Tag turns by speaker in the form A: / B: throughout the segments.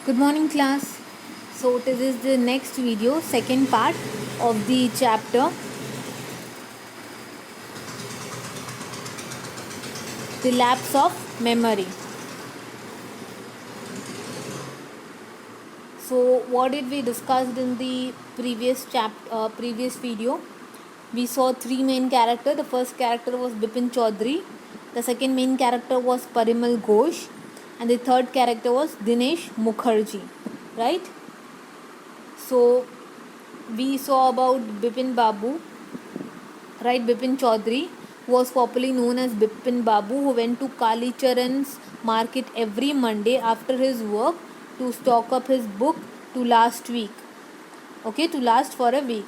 A: Good morning, class. So, this is the next video, second part of the chapter, The Lapse of Memory. So, what did we discussed in the previous video? We saw three main characters. The first character was Bipin Chaudhary. The second main character was Parimal Ghosh, and the third character was Dinesh Mukherjee. Right? So, we saw about Bipin Babu, right? Bipin Chaudhary was popularly known as Bipin Babu, who went to Kali Charan's market every Monday after his work to stock up his book to last for a week.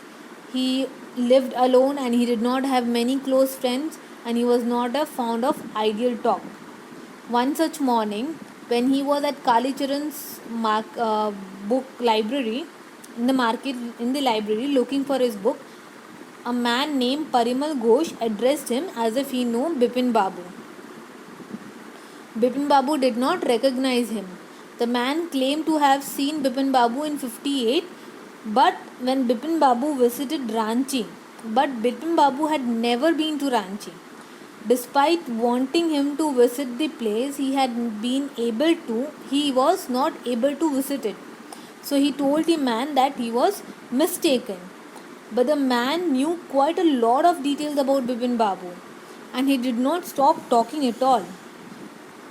A: He lived alone and he did not have many close friends, and he was not a fond of ideal talk. One such morning, when he was at Kali Charan's book library, in the library looking for his book, a man named Parimal Ghosh addressed him as if he knew Bipin Babu. Bipin Babu did not recognize him. The man claimed to have seen Bipin Babu in 58, but when Bipin Babu visited Ranchi, but Bipin Babu had never been to Ranchi. Despite wanting him to visit the place, he was not able to visit it. So he told the man that he was mistaken. But the man knew quite a lot of details about Bipin Babu, and he did not stop talking at all.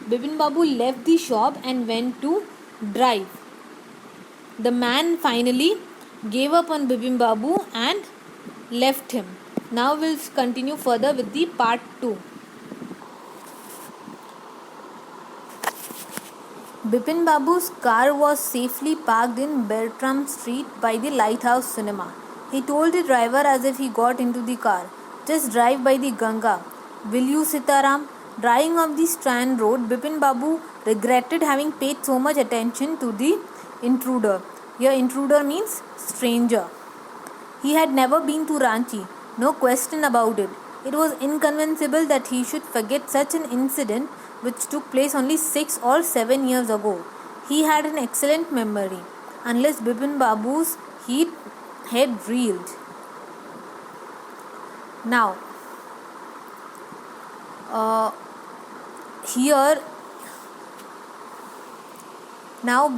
A: Bipin Babu left the shop and went to drive. The man finally gave up on Bipin Babu and left him. Now we'll continue further with the part 2. Bipin Babu's car was safely parked in Bertram Street by the Lighthouse Cinema. He told the driver as if he got into the car, "Just drive by the Ganga. Will you, Sitaram?" Driving up the Strand Road, Bipin Babu regretted having paid so much attention to the intruder. Here, intruder means stranger. He had never been to Ranchi, no question about it. It was inconceivable that he should forget such an incident which took place only 6 or 7 years ago. He had an excellent memory, unless Bipin Babu's head reeled. Now,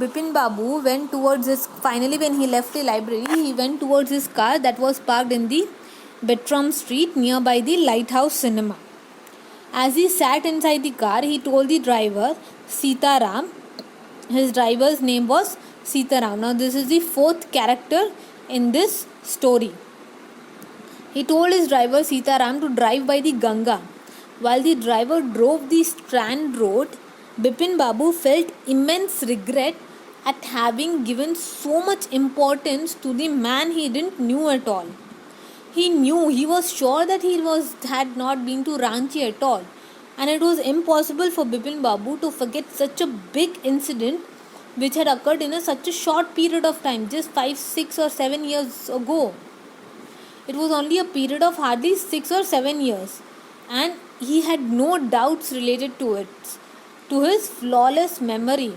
A: Bipin Babu went towards finally when he left the library, he went towards his car that was parked in the Bertram Street nearby the Lighthouse Cinema. As he sat inside the car, he told the driver, Sitaram. His driver's name was Sitaram. Now this is the fourth character in this story. He told his driver Sitaram to drive by the Ganga. While the driver drove the Strand Road, Bipin Babu felt immense regret at having given so much importance to the man he didn't know at all. He was sure that had not been to Ranchi at all, and it was impossible for Bipin Babu to forget such a big incident which had occurred in such a short period of time, just 5, 6 or 7 years ago. It was only a period of hardly 6 or 7 years, and he had no doubts related to it, to his flawless memory,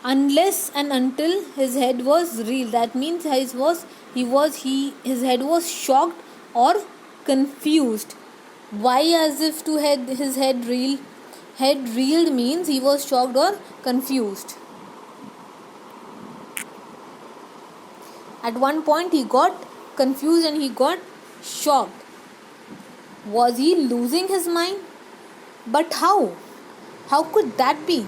A: unless and until his head was reeled. That means his head was shocked or confused. Why as if to his head reeled? Head reeled means he was shocked or confused. At one point he got confused and he got shocked. Was he losing his mind? But how? How could that be?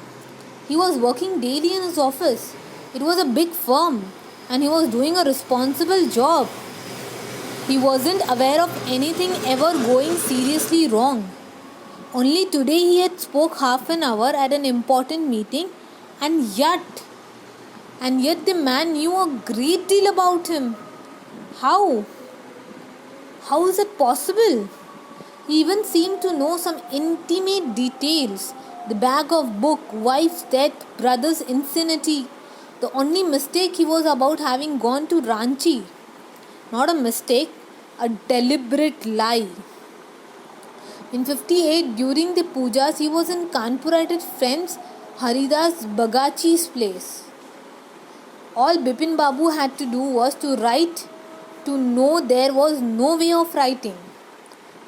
A: He was working daily in his office. It was a big firm and he was doing a responsible job. He wasn't aware of anything ever going seriously wrong. Only today he had spoke half an hour at an important meeting, and yet the man knew a great deal about him. How? How is it possible? He even seemed to know some intimate details. The bag of book, wife's death, brother's insanity. The only mistake he was about having gone to Ranchi. Not a mistake, a deliberate lie. In 58, during the pujas, he was in Kanpur at his friend Haridas Bagachi's place. All Bipin Babu had to do was to write, to know there was no way of writing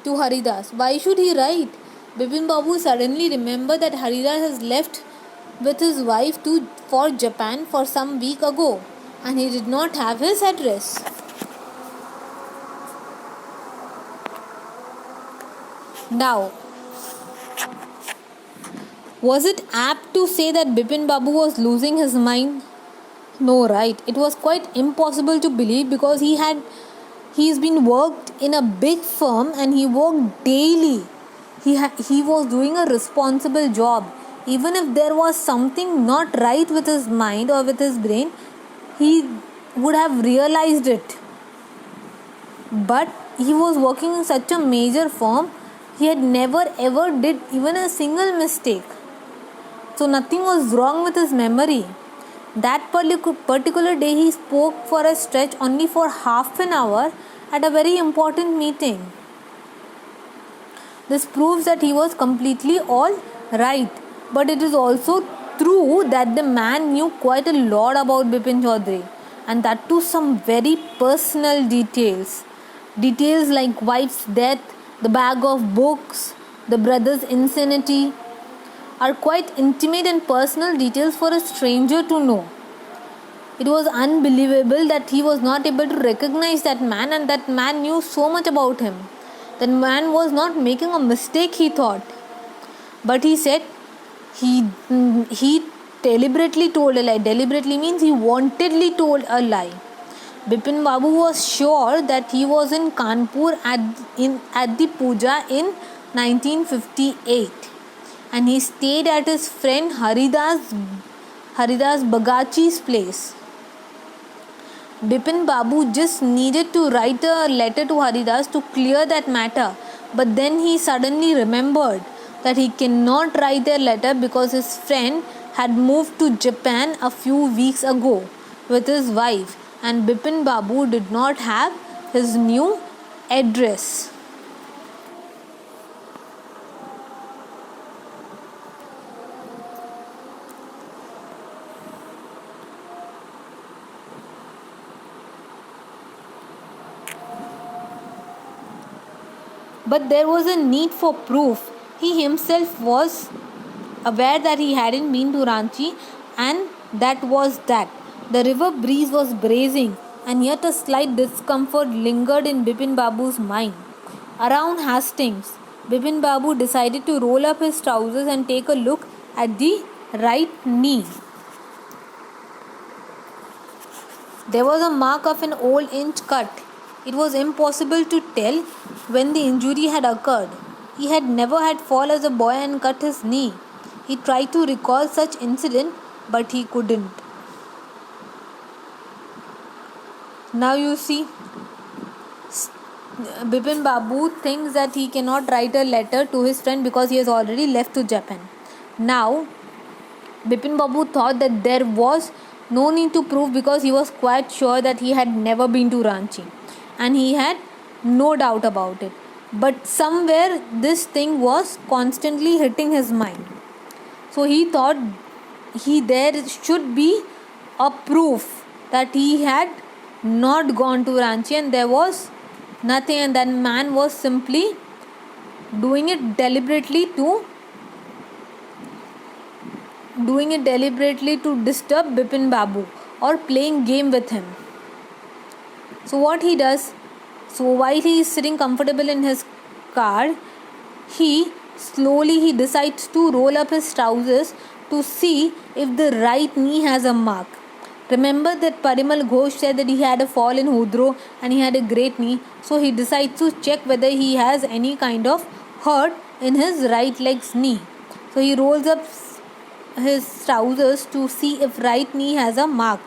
A: to Haridas. Why should he write? Bipin Babu suddenly remembered that Haridas has left with his wife for Japan for some week ago, and he did not have his address. Now, was it apt to say that Bipin Babu was losing his mind? No, right. It was quite impossible to believe because he's been worked in a big firm and he worked daily. He was doing a responsible job. Even if there was something not right with his mind or with his brain, he would have realized it. But he was working in such a major firm, he had never ever did even a single mistake. So nothing was wrong with his memory. That particular day he spoke for a stretch only for half an hour at a very important meeting. This proves that he was completely all right. But it is also true that the man knew quite a lot about Bipin Chaudhary, and that too some very personal details. Details like wife's death, the bag of books, the brother's insanity are quite intimate and personal details for a stranger to know. It was unbelievable that he was not able to recognize that man, and that man knew so much about him. That man was not making a mistake, he thought. But he said he deliberately told a lie. Deliberately means he wantedly told a lie. Bipin Babu was sure that he was in Kanpur at the puja in 1958, and he stayed at his friend Haridas Bagachi's place. Bipin Babu just needed to write a letter to Haridas to clear that matter, but then he suddenly remembered that he cannot write a letter because his friend had moved to Japan a few weeks ago with his wife, and Bipin Babu did not have his new address. But there was a need for proof. He himself was aware that he hadn't been to Ranchi, and that was that. The river breeze was bracing, and yet a slight discomfort lingered in Bipin Babu's mind. Around Hastings, Bipin Babu decided to roll up his trousers and take a look at the right knee. There was a mark of an old inch cut. It was impossible to tell when the injury had occurred. He had never had fall as a boy and cut his knee. He tried to recall such incident, but he couldn't. Now you see, Bipin Babu thinks that he cannot write a letter to his friend because he has already left to Japan. Now, Bipin Babu thought that there was no need to prove because he was quite sure that he had never been to Ranchi, and he had no doubt about it. But somewhere this thing was constantly hitting his mind. So he thought there should be a proof that he had not gone to Ranchi, and there was nothing, and that man was simply doing it deliberately to disturb Bipin Babu or playing game with him. So what he does, while he is sitting comfortable in his car, he decides to roll up his trousers to see if the right knee has a mark. Remember that Parimal Ghosh said that he had a fall in Hudro and he had a great knee. So he decides to check whether he has any kind of hurt in his right leg's knee. So he rolls up his trousers to see if right knee has a mark.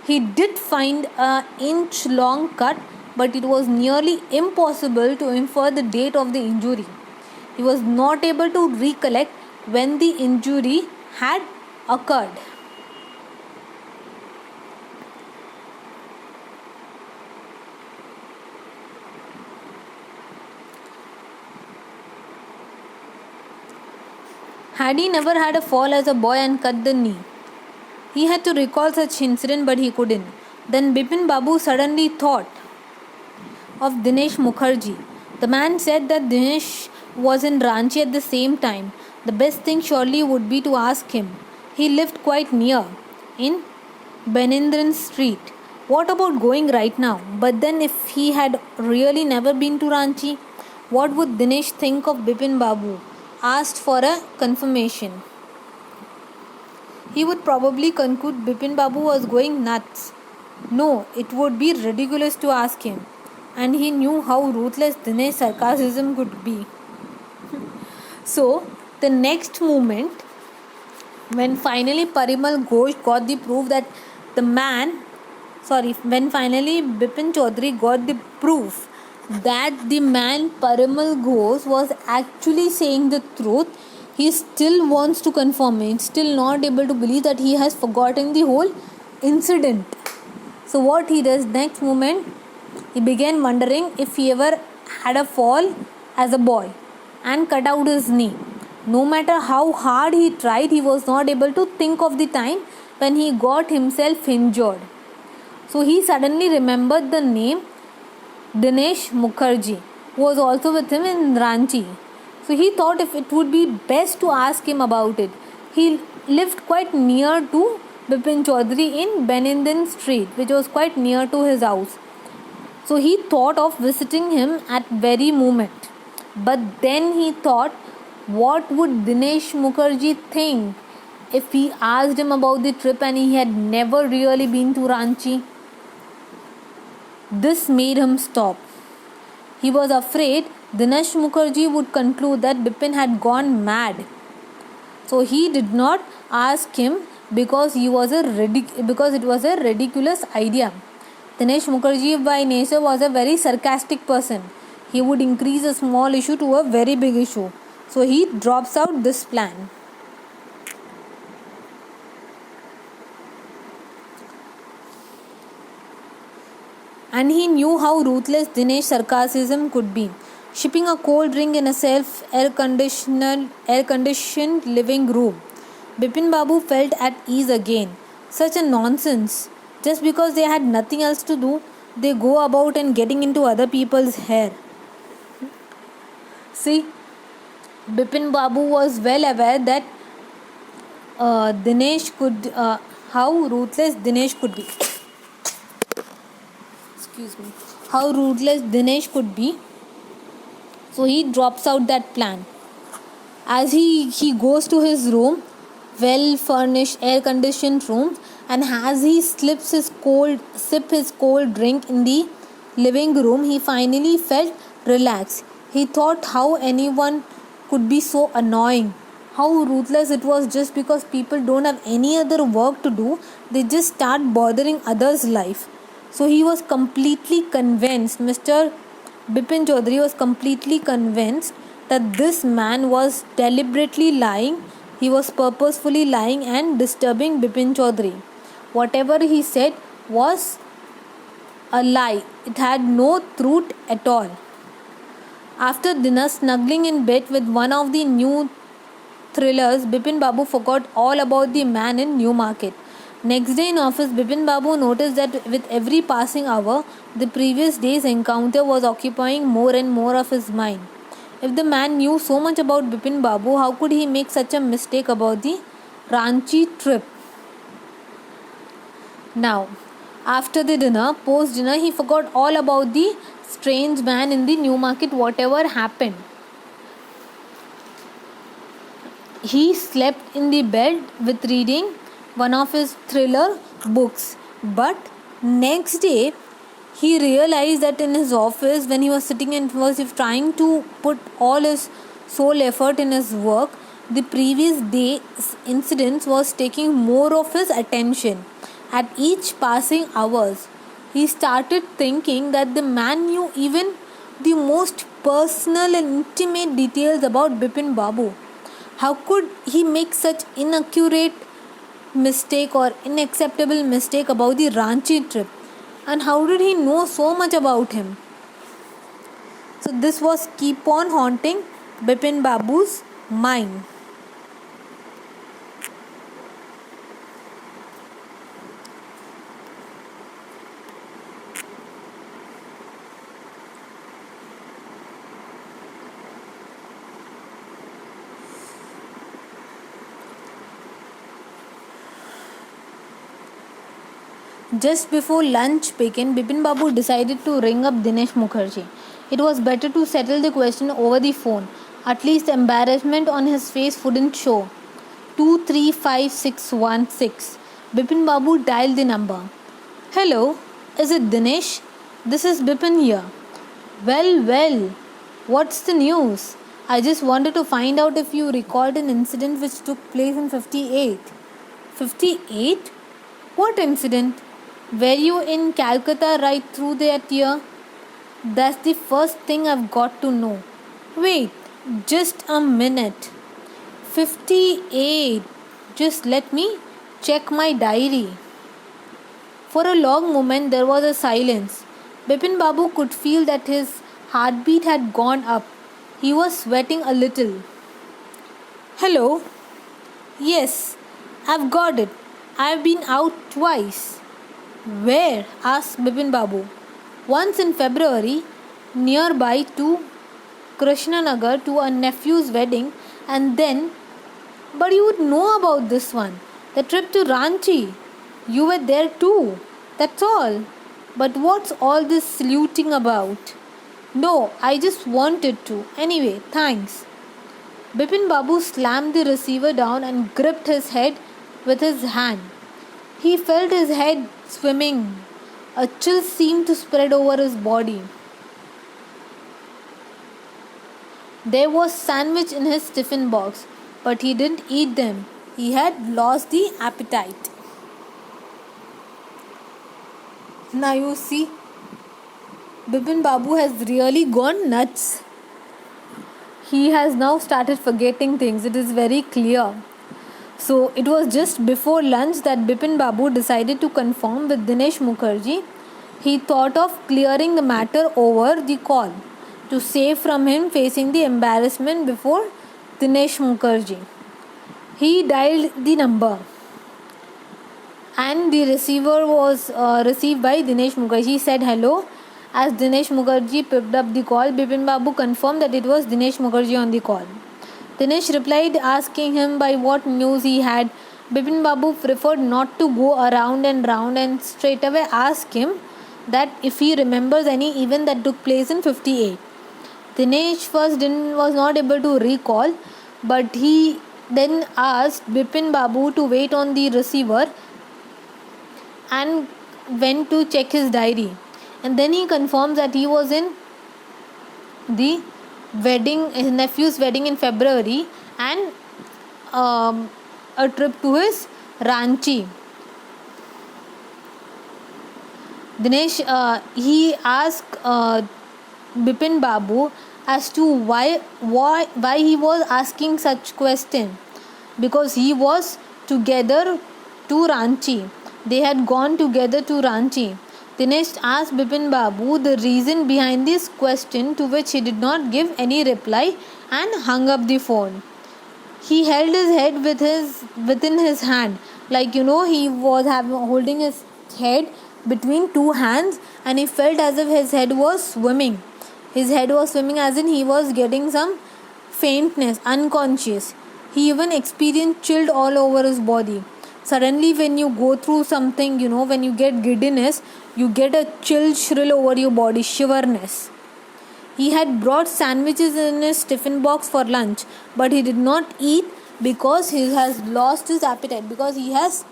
A: He did find an inch long cut, but it was nearly impossible to infer the date of the injury. He was not able to recollect when the injury had occurred. Had he never had a fall as a boy and cut the knee, He had to recall such incident, but he couldn't. Then Bipin Babu suddenly thought of Dinesh Mukherjee. The man said that Dinesh was in Ranchi at the same time. The best thing surely would be to ask him. He lived quite near, in Benindran Street. What about going right now? But then, if he had really never been to Ranchi, what would Dinesh think of Bipin Babu? Asked for a confirmation. He would probably conclude Bipin Babu was going nuts. No, it would be ridiculous to ask him. And he knew how ruthless Dinesh's sarcasm could be. So, the next moment, when finally Parimal Ghosh got the proof that when finally Bipin Chaudhary got the proof that the man Parimal Ghosh was actually saying the truth, he still wants to confirm it. He's still not able to believe that he has forgotten the whole incident. So what he does next moment, he began wondering if he ever had a fall as a boy and cut out his knee. No matter how hard he tried, he was not able to think of the time when he got himself injured. So he suddenly remembered the name Dinesh Mukherjee, who was also with him in Ranchi. So he thought if it would be best to ask him about it. He lived quite near to Bipin Chaudhary in Benindran Street, which was quite near to his house. So he thought of visiting him at very moment. But then he thought, what would Dinesh Mukherjee think if he asked him about the trip and he had never really been to Ranchi? This made him stop. He was afraid Dinesh Mukherjee would conclude that Bipin had gone mad. So he did not ask him because it was a ridiculous idea. Dinesh Mukherjee by nature was a very sarcastic person. He would increase a small issue to a very big issue. So he drops out this plan. And he knew how ruthless Dinesh's sarcasm could be. Shipping a cold drink in a air-conditioned living room. Bipin Babu felt at ease again. Such a nonsense. Just because they had nothing else to do, they go about and getting into other people's hair. See, Bipin Babu was well aware that how ruthless Dinesh could be. How ruthless Dinesh could be. So he drops out that plan. As he goes to his room, well furnished air conditioned room, and as he sip his cold drink in the living room, he finally felt relaxed. He thought how anyone could be so annoying, how ruthless it was. Just because people don't have any other work to do, they just start bothering others' life. So he was completely convinced, Mr. Bipin Chaudhary was completely convinced that this man was deliberately lying. He was purposefully lying and disturbing Bipin Chaudhary. Whatever he said was a lie. It had no truth at all. After dinner, snuggling in bed with one of the new thrillers, Bipin Babu forgot all about the man in Newmarket. Next day in office, Bipin Babu noticed that with every passing hour, the previous day's encounter was occupying more and more of his mind. If the man knew so much about Bipin Babu, how could he make such a mistake about the Ranchi trip? Now, after the dinner, post-dinner, he forgot all about the strange man in the Newmarket, whatever happened. He slept in the bed with reading one of his thriller books. But next day, he realized that in his office, when he was sitting and was trying to put all his sole effort in his work, the previous day's incidents was taking more of his attention. At each passing hours, he started thinking that the man knew even the most personal and intimate details about Bipin Babu. How could he make such inaccurate mistake or unacceptable mistake about the Ranchi trip? And how did he know so much about him? So this was keep on haunting Bipin Babu's mind. Just before lunch began, Bipin Babu decided to ring up Dinesh Mukherjee. It was better to settle the question over the phone. At least the embarrassment on his face wouldn't show. 235616. Bipin Babu dialed the number. Hello, is it Dinesh? This is Bipin here. Well, what's the news? I just wanted to find out if you recalled an incident which took place in 58. 58? What incident? Were you in Calcutta right through that year? That's the first thing I've got to know. Wait, just a minute. 58. Just let me check my diary. For a long moment there was a silence. Bipin Babu could feel that his heartbeat had gone up. He was sweating a little. Hello? Yes, I've got it. I've been out twice. Where? Asked Bipin Babu. Once in February, nearby to Krishnanagar to a nephew's wedding, and then, but you would know about this one, the trip to Ranchi. You were there too. That's all. But what's all this saluting about? No, I just wanted to. Anyway, thanks. Bipin Babu slammed the receiver down and gripped his head with his hand. He felt his head swimming. A chill seemed to spread over his body. There was sandwich in his tiffin box, but he didn't eat them. He had lost the appetite. Now you see, Bipin Babu has really gone nuts. He has now started forgetting things. It is very clear. So it was just before lunch that Bipin Babu decided to confirm with Dinesh Mukherjee. He thought of clearing the matter over the call to save from him facing the embarrassment before Dinesh Mukherjee. He dialed the number and the receiver was received by Dinesh Mukherjee. He said hello. As Dinesh Mukherjee picked up the call, Bipin Babu confirmed that it was Dinesh Mukherjee on the call. Dinesh replied, asking him by what news he had. Bipin Babu preferred not to go around and round and straightaway asked him that if he remembers any event that took place in 58. Dinesh first was not able to recall, but he then asked Bipin Babu to wait on the receiver and went to check his diary. And then he confirms that he was in the wedding, his nephew's wedding in February, and a trip to his Ranchi. Dinesh, he asked Bipin Babu as to why he was asking such question, because he was together to Ranchi. They had gone together to Ranchi. Dinesh asked Bipin Babu the reason behind this question, to which he did not give any reply and hung up the phone. He held his head within his hand, like he was holding his head between two hands, and he felt as if his head was swimming. His head was swimming as in he was getting some faintness, unconscious. He even experienced chilled all over his body. Suddenly when you go through something, when you get giddiness, you get a chill shrill over your body, shiverness. He had brought sandwiches in his tiffin box for lunch, but he did not eat because he has lost his appetite, because his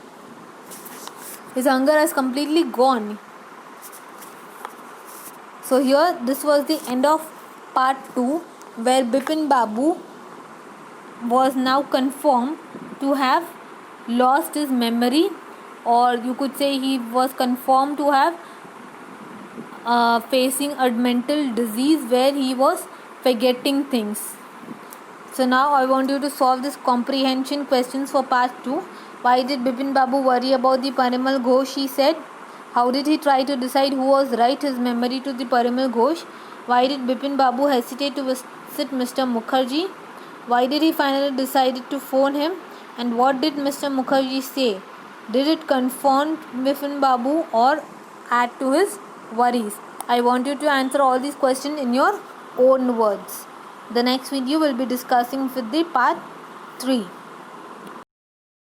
A: hunger has completely gone. So here, this was the end of part 2, where Bipin Babu was now confirmed to have lost his memory, or you could say he was confirmed to have facing a mental disease where he was forgetting things. So now I want you to solve this comprehension questions for part 2. Why did Bipin Babu worry about the Parimal Ghosh, he said? How did he try to decide who was right, his memory to the Parimal Ghosh? Why did Bipin Babu hesitate to visit Mr. Mukherjee? Why did he finally decide to phone him? And what did Mr. Mukherjee say? Did it confront Bipin Babu or add to his worries? I want you to answer all these questions in your own words. The next video will be discussing with the part 3.